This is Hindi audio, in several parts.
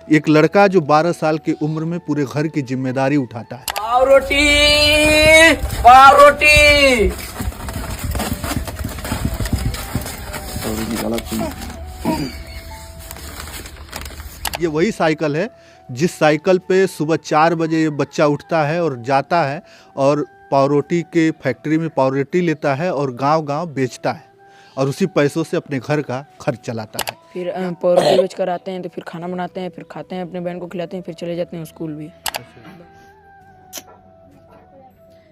एक लड़का जो 12 साल की उम्र में पूरे घर की जिम्मेदारी उठाता है। पाव रोटी, पाव रोटी। ये वही साइकिल है जिस साइकिल पे सुबह 4 बजे ये बच्चा उठता है और जाता है और पावरोटी के फैक्ट्री में पावरोटी लेता है और गांव-गांव बेचता है और उसी पैसों से अपने घर का खर्च चलाता है। फिर पावरोटी बेच कर आते हैं तो फिर खाना बनाते हैं, फिर खाते हैं, अपने बहन को खिलाते हैं, फिर चले जाते हैं स्कूल भी।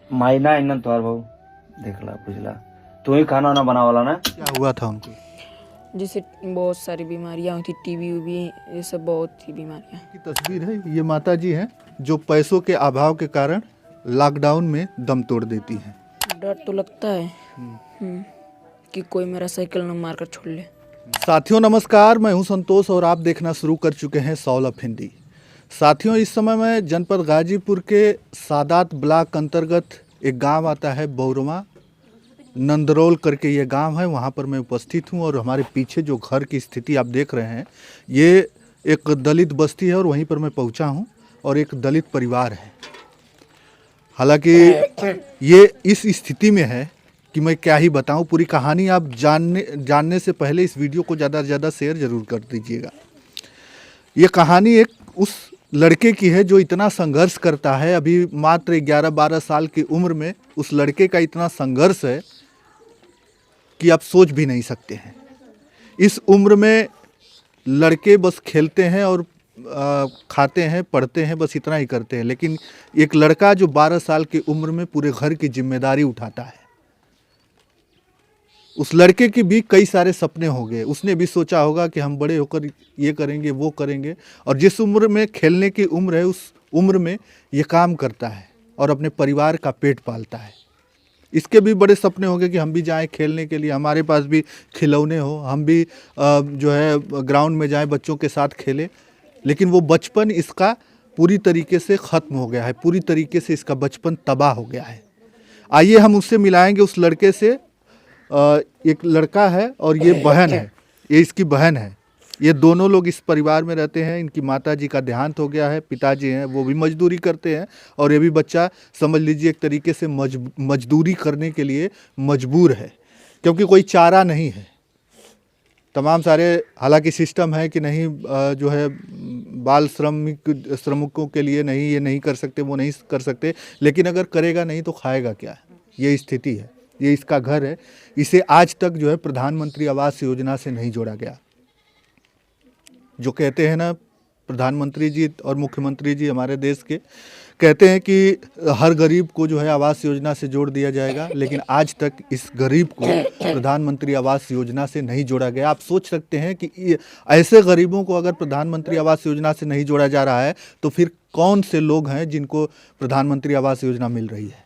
मायना इन तोर भाऊ देखला बुझला तू ही खाना ना बनावाला ना। क्या हुआ था उनको? जिससे बहुत सारी बीमारियां हुई थी, टीबी उबी, ये सब बहुत थी बीमारियां। की तस्वीर है, ये माता जी हैं जो पैसों के अभाव के कारण लॉकडाउन में दम तोड़ देती हैं। डर तो लगता है कि कोई मेरा साइकिल न मार कर छोड़ ले। साथियों नमस्कार, मैं हूं संतोष और आप देखना शुरू कर चुके हैं सौल ऑफ हिंदी। साथियों, इस समय मैं जनपद गाजीपुर के सादात ब्लॉक अंतर्गत एक गांव आता है बौरमा, नंदरोल करके ये गांव है, वहां पर मैं उपस्थित हूं और हमारे पीछे जो घर की स्थिति आप देख रहे हैं ये एक दलित बस्ती है और वहीं पर मैं पहुंचा हूं और एक दलित परिवार है। हालांकि ये इस स्थिति में है कि मैं क्या ही बताऊं, पूरी कहानी आप जानने से पहले इस वीडियो को ज़्यादा से ज़्यादा शेयर ज़रूर कर दीजिएगा। ये कहानी एक उस लड़के की है जो इतना संघर्ष करता है। अभी मात्र 11-12 साल की उम्र में उस लड़के का इतना संघर्ष है कि आप सोच भी नहीं सकते हैं। इस उम्र में लड़के बस खेलते हैं और खाते हैं, पढ़ते हैं, बस इतना ही करते हैं। लेकिन एक लड़का जो 12 साल की उम्र में पूरे घर की जिम्मेदारी उठाता है, उस लड़के की भी कई सारे सपने हो गए। उसने भी सोचा होगा कि हम बड़े होकर ये करेंगे, वो करेंगे, और जिस उम्र में खेलने की उम्र है उस उम्र में ये काम करता है और अपने परिवार का पेट पालता है। इसके भी बड़े सपने हो गए कि हम भी जाएं खेलने के लिए, हमारे पास भी खिलौने हो, हम भी जो है ग्राउंड में जाएं, बच्चों के साथ खेलें। लेकिन वो बचपन इसका पूरी तरीके से ख़त्म हो गया है, पूरी तरीके से इसका बचपन तबाह हो गया है। आइए हम उससे मिलाएंगे उस लड़के से। एक लड़का है और ये बहन है, ये इसकी बहन है। ये दोनों लोग इस परिवार में रहते हैं। इनकी माताजी का देहांत हो गया है, पिताजी हैं वो भी मजदूरी करते हैं और ये भी बच्चा समझ लीजिए एक तरीके से मजदूरी करने के लिए मजबूर है, क्योंकि कोई चारा नहीं है। तमाम सारे हालांकि सिस्टम है कि नहीं जो है बाल श्रमिकों के लिए नहीं, ये नहीं कर सकते, वो नहीं कर सकते, लेकिन अगर करेगा नहीं तो खाएगा क्या? ये स्थिति है। ये इसका घर है। इसे आज तक जो है प्रधानमंत्री आवास योजना से नहीं जोड़ा गया। जो कहते हैं ना प्रधानमंत्री जी और मुख्यमंत्री जी हमारे देश के कहते हैं कि हर गरीब को जो है आवास योजना से जोड़ दिया जाएगा, लेकिन आज तक इस गरीब को प्रधानमंत्री आवास योजना से नहीं जोड़ा गया। आप सोच सकते हैं कि ऐसे गरीबों को अगर प्रधानमंत्री आवास योजना से नहीं जोड़ा जा रहा है तो फिर कौन से लोग हैं जिनको प्रधानमंत्री आवास योजना मिल रही है?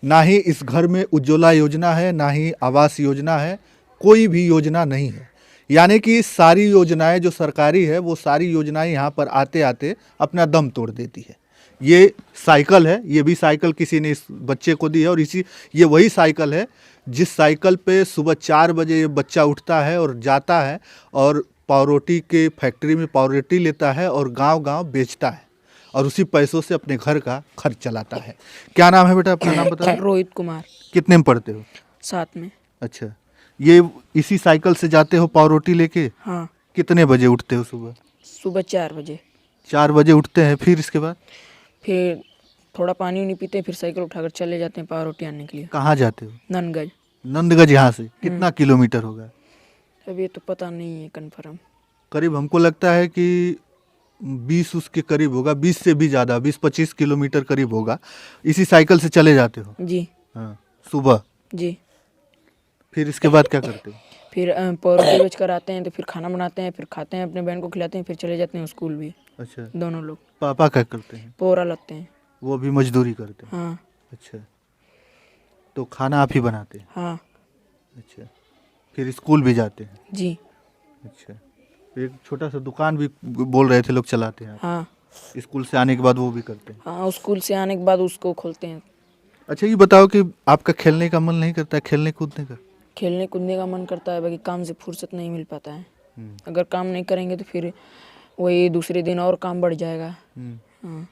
ना ही इस घर में उज्ज्वला योजना है, ना ही आवास योजना है, कोई भी योजना नहीं है। यानी कि सारी योजनाएं जो सरकारी है वो सारी योजनाएं यहाँ पर आते आते अपना दम तोड़ देती है। ये साइकिल है, ये भी साइकिल किसी ने इस बच्चे को दी है और ये वही साइकिल है जिस साइकिल पे सुबह 4 बजे ये बच्चा उठता है और जाता है और पावरोटी के फैक्ट्री में पावरोटी लेता है और गांव-गांव बेचता है और उसी पैसों से अपने घर का खर्च चलाता है। क्या नाम है बेटा? अपना नाम बता। रोहित कुमार। कितने में पढ़ते हो? 7 में। अच्छा, ये इसी साइकिल से जाते हो पावरोटी लेके? हाँ। कितने बजे उठते हो सुबह? सुबह 4 बजे। 4 बजे उठते हैं, फिर इसके बाद? फिर थोड़ा पानी नहीं पीते, फिर साइकिल उठाकर चले जाते हैं पावरोटी आने के लिए। कहाँ जाते हो? नंदगंज। नंदगंज यहाँ से कितना किलोमीटर होगा? अब ये तो पता नहीं है कन्फर्म। करीब हमको लगता है कि 20 उसके करीब होगा, 20 से भी ज़्यादा, 20-25 किलोमीटर करीब होगा। इसी साइकिल से चले जाते हो? जी हाँ, सुबह। जी। फिर इसके बाद क्या करते हो? फिर पावरोटी बेच कर आते हैं तो फिर खाना बनाते हैं, फिर खाते हैं, अपने बहन को खिलाते हैं, फिर चले जाते हैं स्कूल भी। अच्छा, दोनों लोग। पापा क्या करते हैं? पोरा लगते हैं। वो भी मजदूरी करते हैं? हाँ। अच्छा, तो खाना आप ही बनाते हैं? हाँ। अच्छा, फिर स्कूल भी जाते हैं? जी। अच्छा, एक छोटा सा दुकान भी बोल रहे थे लोग चलाते हैं? हाँ। स्कूल से आने के बाद वो भी करते हैं? हाँ, स्कूल से आने के बाद उसको खोलते हैं। अच्छा, ये बताओ कि आपका खेलने का मन नहीं करता है, खेलने कूदने का? खेलने कूदने का मन करता है, बाकी काम से फुर्सत नहीं मिल पाता है। अगर काम नहीं करेंगे तो फिर वही दूसरे दिन और काम बढ़ जाएगा। हम्म। हाँ।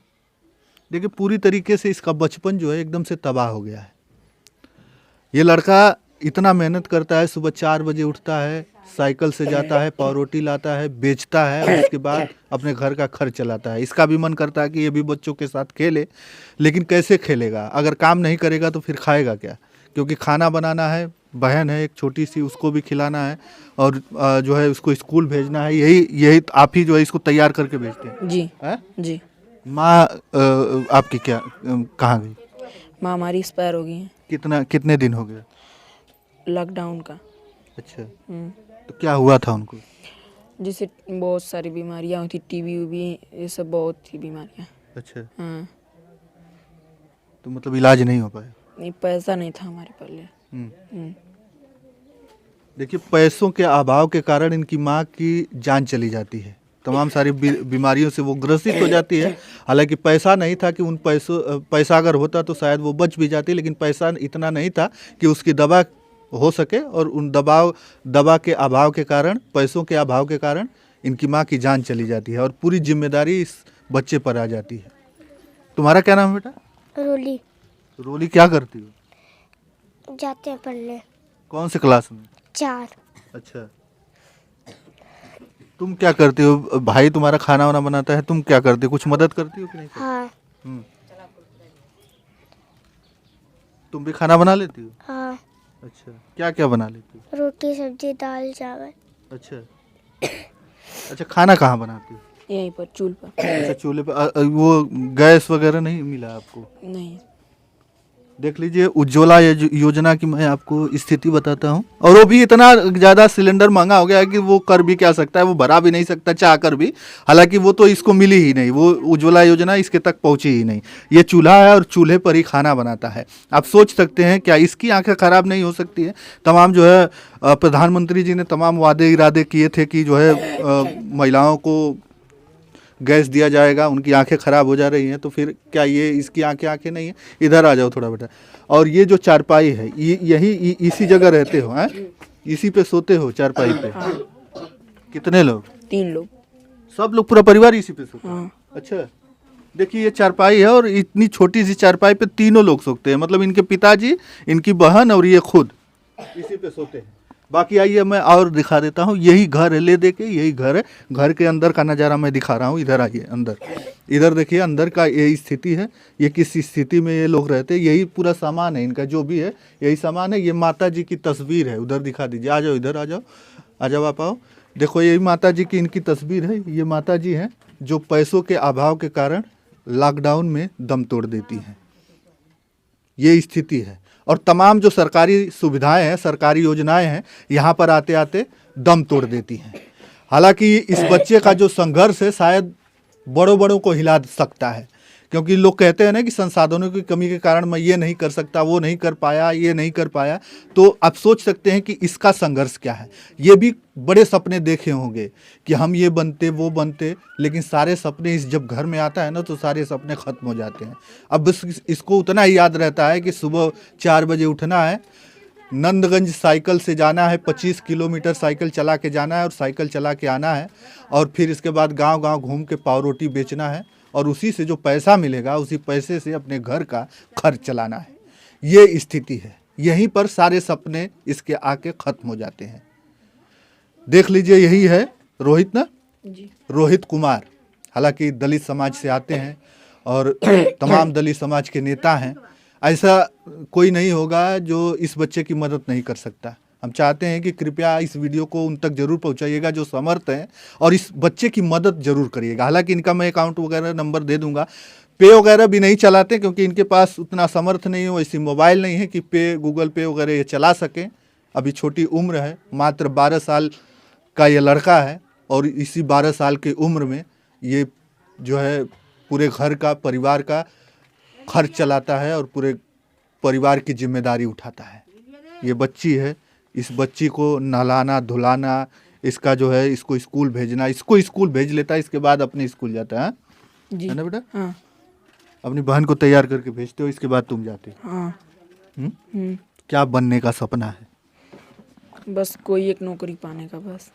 देखिए पूरी तरीके से इसका बचपन जो है एकदम से तबाह हो गया है। ये लड़का इतना मेहनत करता है, सुबह 4 बजे उठता है, साइकिल से जाता है, पावरोटी लाता है, बेचता है और उसके बाद अपने घर का खर्च चलाता है। इसका भी मन करता है कि ये भी बच्चों के साथ खेले, लेकिन कैसे खेलेगा? अगर काम नहीं करेगा तो फिर खाएगा क्या? क्योंकि खाना बनाना है, बहन है एक छोटी सी, उसको भी खिलाना है और जो है उसको स्कूल भेजना है। यही आप ही जो है इसको तैयार करके भेजते हैं। जी। हैं? जी। माँ आपकी क्या कहाँ गई? माँ हमारी एक्सपायर हो गई है कितने दिन हो गए? लॉकडाउन का। अच्छा, हम्म। तो क्या हुआ था उनको? जैसे बहुत सारी बीमारियाँ हुई थी, टीबी उबी, ये सब बहुत थी बीमारियाँ। अच्छा, हाँ। तो मतलब इलाज नहीं हो पाया? नहीं, पैसा नहीं था हमारे पहले। हम्म। हम्म। देखिए पैसों के अभाव के कारण इनकी माँ की जान चली जाती है, तमाम सारी बीमारियों से वो ग्रसित हो जाती है। हालांकि पैसा नहीं था कि उन पैसा अगर होता तो शायद वो बच भी जाती, लेकिन पैसा इतना नहीं था कि उसकी दवा हो सके और उन दवा के अभाव के कारण, पैसों के अभाव के कारण इनकी माँ की जान चली जाती है और पूरी जिम्मेदारी इस बच्चे पर आ जाती है। तुम्हारा क्या नाम है बेटा? रोली। रोली, क्या करती हो? जाते हैं पढ़ने। कौन से क्लास में? 4। अच्छा, तुम क्या करती हो? भाई तुम्हारा खाना वाना बनाता है, तुम क्या करती हो? कुछ मदद करती हो कि नहीं करती? हाँ। हम्म। तुम भी खाना बना लेती हो? हाँ। अच्छा, क्या क्या बना लेती हो? रोटी सब्जी दाल चावल। अच्छा। अच्छा, खाना कहाँ बनाती हो? यहीं पर चूल्हे पर। अच्छा, चूल्हे पे। वो गैस वगैरह नहीं मिला आपको? नहीं। देख लीजिए, उज्ज्वला योजना की मैं आपको स्थिति बताता हूँ, और वो भी इतना ज़्यादा सिलेंडर महंगा हो गया है कि वो कर भी क्या सकता है, वो भरा भी नहीं सकता चाह कर भी। हालांकि वो तो इसको मिली ही नहीं, वो उज्ज्वला योजना इसके तक पहुंची ही नहीं। ये चूल्हा है और चूल्हे पर ही खाना बनाता है। आप सोच सकते हैं क्या इसकी आंखें खराब नहीं हो सकती है? तमाम जो है प्रधानमंत्री जी ने तमाम वादे इरादे किए थे कि जो है महिलाओं को गैस दिया जाएगा, उनकी आंखें खराब हो जा रही हैं, तो फिर क्या ये इसकी आंखें नहीं है? इधर आ जाओ थोड़ा बेटा। और ये जो चारपाई है, यही इसी जगह रहते हो? हैं, इसी पे सोते हो चारपाई पे? हाँ। कितने लोग? 3 लोग। सब लोग, पूरा परिवार इसी पे सोते हैं? हाँ। अच्छा, देखिए ये चारपाई है और इतनी छोटी सी चारपाई पे तीनों लोग सोते हैं, मतलब इनके पिताजी, इनकी बहन और ये खुद इसी पे सोते हैं। बाकी आइए मैं और दिखा देता हूँ। यही घर है, ले देके यही घर है। घर के अंदर का नज़ारा मैं दिखा रहा हूँ। इधर आइए अंदर, इधर देखिए अंदर का ये स्थिति है। ये किस स्थिति में ये लोग रहते हैं, यही पूरा सामान है इनका, जो भी है यही सामान है। ये माता जी की तस्वीर है, उधर दिखा दीजिए। आ जाओ इधर, आ जाओ आप आओ। देखो यही माता जी की इनकी तस्वीर है। ये माता जी हैं जो पैसों के अभाव के कारण लॉकडाउन में दम तोड़ देती हैं। ये स्थिति है। और तमाम जो सरकारी सुविधाएं हैं, सरकारी योजनाएं हैं, यहाँ पर आते आते दम तोड़ देती हैं। हालांकि इस बच्चे का जो संघर्ष है शायद बड़ों को हिला सकता है, क्योंकि लोग कहते हैं ना कि संसाधनों की कमी के कारण मैं ये नहीं कर सकता, वो नहीं कर पाया, ये नहीं कर पाया। तो आप सोच सकते हैं कि इसका संघर्ष क्या है। ये भी बड़े सपने देखे होंगे कि हम ये बनते वो बनते, लेकिन सारे सपने इस जब घर में आता है ना तो सारे सपने ख़त्म हो जाते हैं। अब बस इसको उतना ही याद रहता है कि सुबह 4 बजे उठना है, नंदगंज साइकिल से जाना है, 25 किलोमीटर साइकिल चला के जाना है और साइकिल चला के आना है, और फिर इसके बाद गांव-गांव घूम के पाव रोटी बेचना है, और उसी से जो पैसा मिलेगा उसी पैसे से अपने घर का खर्च चलाना है। ये स्थिति है। यहीं पर सारे सपने इसके आके ख़त्म हो जाते हैं। देख लीजिए, यही है रोहित ना जी। रोहित कुमार। हालांकि दलित समाज से आते हैं और तमाम दलित समाज के नेता हैं। ऐसा कोई नहीं होगा जो इस बच्चे की मदद नहीं कर सकता। हम चाहते हैं कि कृपया इस वीडियो को उन तक जरूर पहुंचाइएगा जो समर्थ हैं, और इस बच्चे की मदद जरूर करिएगा। हालांकि इनका मैं अकाउंट वगैरह नंबर दे दूंगा। पे वगैरह भी नहीं चलाते क्योंकि इनके पास उतना समर्थ नहीं हो, ऐसी मोबाइल नहीं है कि पे, गूगल पे वगैरह ये चला सकें। अभी छोटी उम्र है, मात्र 12 साल का ये लड़का है, और इसी 12 साल की उम्र में ये जो है पूरे घर का, परिवार का खर्च चलाता है और पूरे परिवार की जिम्मेदारी उठाता है। ये बच्ची है, इस बच्ची को नहलाना धुलाना, इसका जो है इसको स्कूल भेजना, इसको स्कूल भेज लेता है, इसके बाद अपने स्कूल जाता है। जी। है ना बेटा? हाँ। अपनी बहन को तैयार करके भेजते हो, इसके बाद तुम जाते हो। हाँ। क्या बनने का सपना है? बस कोई एक नौकरी पाने का बस।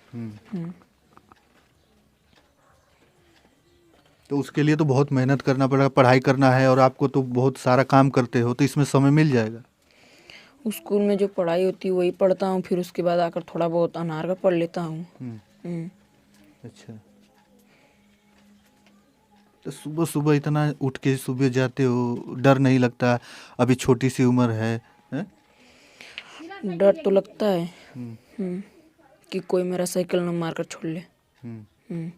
तो उसके लिए तो बहुत मेहनत करना पड़ेगा, पढ़ाई करना है, और आपको तो बहुत सारा काम करते हो, तो इसमें समय मिल जाएगा। उस स्कूल में जो पढ़ाई होती है वही पढ़ता हूँ, फिर उसके बाद आकर थोड़ा बहुत अनार का पढ़ लेता हूँ। अच्छा, तो सुबह सुबह इतना उठ के सुबह जाते हो, डर नहीं लगता? अभी छोटी सी उम्र है, हैं? डर तो लगता है कि कोई मेरा साइकिल न मार कर छोड़ ले। हम्म।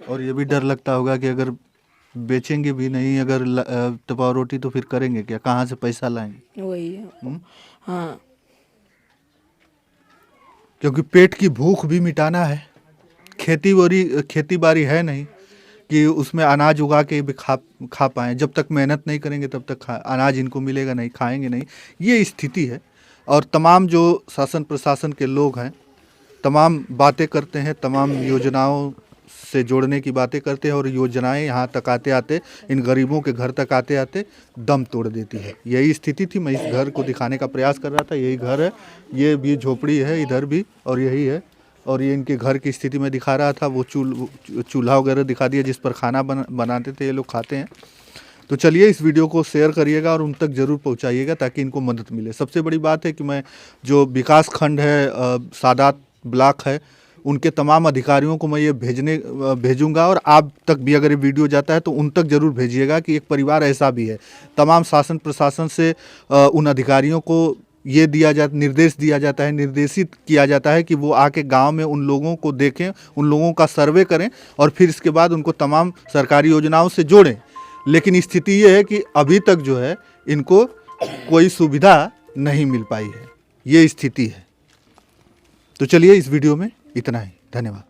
और ये भी डर लगता होगा कि अगर बेचेंगे भी नहीं अगर तवा रोटी, तो फिर करेंगे क्या, कहाँ से पैसा लाएंगे? वही है। हाँ, क्योंकि पेट की भूख भी मिटाना है। खेती बाड़ी है नहीं कि उसमें अनाज उगा के भी खा पाएँ। जब तक मेहनत नहीं करेंगे तब तक अनाज इनको मिलेगा नहीं, खाएंगे नहीं। ये स्थिति है। और तमाम जो शासन प्रशासन के लोग हैं, तमाम बातें करते हैं, तमाम योजनाओं से जोड़ने की बातें करते हैं, और योजनाएं यहाँ तक आते आते, इन गरीबों के घर तक आते आते दम तोड़ देती है। यही स्थिति थी। मैं इस घर को दिखाने का प्रयास कर रहा था। यही घर है, ये भी झोपड़ी है इधर भी, और यही है। और ये इनके घर की स्थिति में दिखा रहा था। वो चूल्हा वगैरह दिखा दिया जिस पर खाना बनाते थे, ये लोग खाते हैं। तो चलिए इस वीडियो को शेयर करिएगा और उन तक ज़रूर पहुंचाइएगा ताकि इनको मदद मिले। सबसे बड़ी बात है कि मैं जो विकास खंड है, सादात ब्लॉक है, उनके तमाम अधिकारियों को मैं ये भेजूंगा, और आप तक भी अगर ये वीडियो जाता है तो उन तक ज़रूर भेजिएगा कि एक परिवार ऐसा भी है। तमाम शासन प्रशासन से उन अधिकारियों को ये निर्देश दिया जाता है, निर्देशित किया जाता है कि वो आके गांव में उन लोगों को देखें, उन लोगों का सर्वे करें, और फिर इसके बाद उनको तमाम सरकारी योजनाओं से जोड़ें। लेकिन स्थिति ये है कि अभी तक जो है इनको कोई सुविधा नहीं मिल पाई है। ये स्थिति है। तो चलिए इस वीडियो में इतना ही। धन्यवाद।